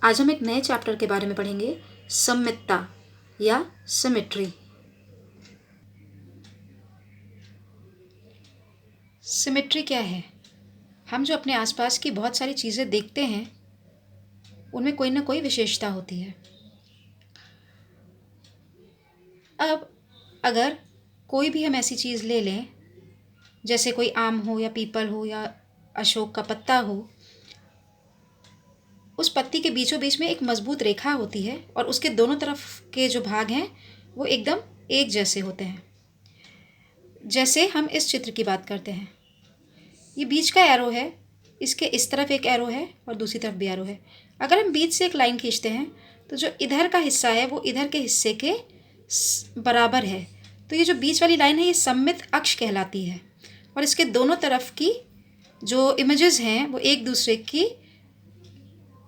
आज हम एक नए चैप्टर के बारे में पढ़ेंगे, सममितता या सिमेट्री। सिमेट्री क्या है? हम जो अपने आसपास की बहुत सारी चीज़ें देखते हैं उनमें कोई ना कोई विशेषता होती है। अब अगर कोई भी हम ऐसी चीज़ ले लें, जैसे कोई आम हो या पीपल हो या अशोक का पत्ता हो, उस पत्ती के बीचों बीच में एक मजबूत रेखा होती है और उसके दोनों तरफ के जो भाग हैं वो एकदम एक जैसे होते हैं। जैसे हम इस चित्र की बात करते हैं, ये बीच का एरो है, इसके इस तरफ एक एरो है और दूसरी तरफ भी एरो है। अगर हम बीच से एक लाइन खींचते हैं तो जो इधर का हिस्सा है वो इधर के हिस्से के बराबर है। तो ये जो बीच वाली लाइन है ये सममित अक्ष कहलाती है और इसके दोनों तरफ की जो इमेजेस हैं वो एक दूसरे की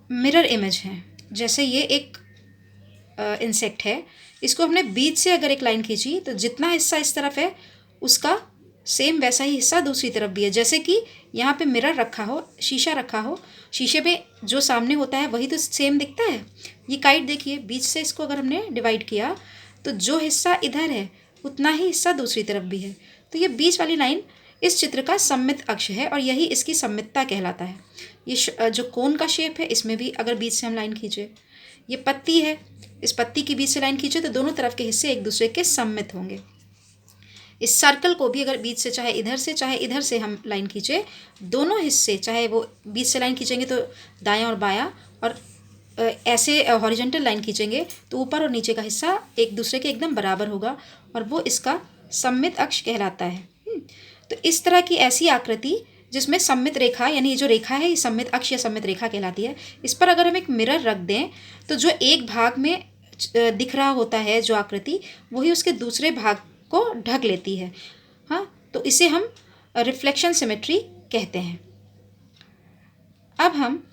मिरर इमेज हैं। जैसे ये एक इंसेक्ट है, इसको हमने बीच से अगर एक लाइन खींची तो जितना हिस्सा इस तरफ है उसका सेम वैसा ही हिस्सा दूसरी तरफ भी है। जैसे कि यहाँ पे मिरर रखा हो, शीशा रखा हो, शीशे में जो सामने होता है वही तो सेम दिखता है। ये काइट देखिए, बीच से इसको अगर हमने डिवाइड किया तो जो हिस्सा इधर है उतना ही हिस्सा दूसरी तरफ भी है। तो ये बीच वाली लाइन इस चित्र का सममित अक्ष है और यही इसकी सममितता कहलाता है। ये जो कोन का शेप है इसमें भी अगर बीच से हम लाइन खींचे, ये पत्ती है, इस पत्ती के बीच से लाइन खींचे तो दोनों तरफ के हिस्से एक दूसरे के सममित होंगे। इस सर्कल को भी अगर बीच से चाहे इधर से हम लाइन खींचे, दोनों हिस्से चाहे वो बीच से लाइन खींचेंगे तो दायां और बायां, और ऐसे हॉरिजॉन्टल लाइन खींचेंगे तो ऊपर और नीचे का हिस्सा एक दूसरे के एकदम बराबर होगा और वो इसका सममित अक्ष कहलाता है। तो इस तरह की ऐसी आकृति जिसमें सममित रेखा, यानी ये जो रेखा है ये सममित अक्ष या सममित रेखा कहलाती है। इस पर अगर हम एक मिरर रख दें तो जो एक भाग में दिख रहा होता है जो आकृति, वही उसके दूसरे भाग को ढक लेती है। हाँ, तो इसे हम रिफ्लेक्शन सिमेट्री कहते हैं। अब हम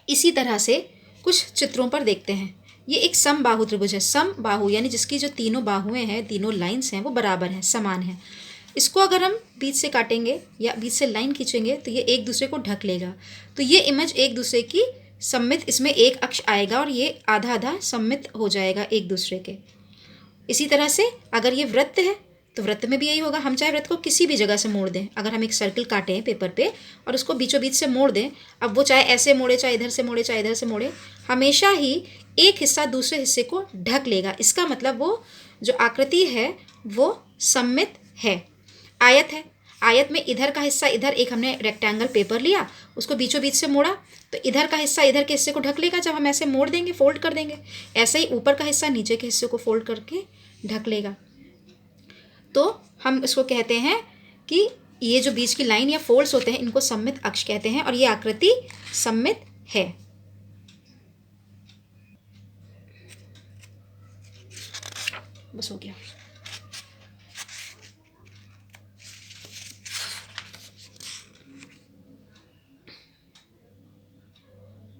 इसी तरह से कुछ चित्रों पर देखते हैं। ये एक समबाहु त्रिभुज है। समबाहु यानी जिसकी जो तीनों बाहुएं हैं, तीनों लाइंस हैं वो बराबर हैं, समान हैं। इसको अगर हम बीच से काटेंगे या बीच से लाइन खींचेंगे तो ये एक दूसरे को ढक लेगा। तो ये इमेज एक दूसरे की सममित, इसमें एक अक्ष आएगा और ये आधा आधा सममित हो जाएगा एक दूसरे के। इसी तरह से अगर ये वृत्त है तो वृत्त में भी यही होगा। हम चाहे वृत्त को किसी भी जगह से मोड़ दें, अगर हम एक सर्कल काटें पेपर पे और उसको बीचों बीच से मोड़ दें, अब वो चाहे ऐसे मोड़े, चाहे इधर से मोड़े, चाहे इधर से मोड़े, हमेशा ही एक हिस्सा दूसरे हिस्से को ढक लेगा। इसका मतलब वो जो आकृति है वो सममित है। आयत है, आयत में इधर का हिस्सा इधर, एक हमने रेक्टेंगल पेपर लिया, उसको बीचों बीच से मोड़ा तो इधर का हिस्सा इधर के हिस्से को ढक लेगा। जब हम ऐसे मोड़ देंगे, फोल्ड कर देंगे, ऐसे ही ऊपर का हिस्सा नीचे के हिस्से को फोल्ड करके ढक लेगा। तो हम इसको कहते हैं कि ये जो बीच की लाइन या फोल्ड्स होते हैं इनको सममित अक्ष कहते हैं और ये आकृति सममित है। बस हो गया।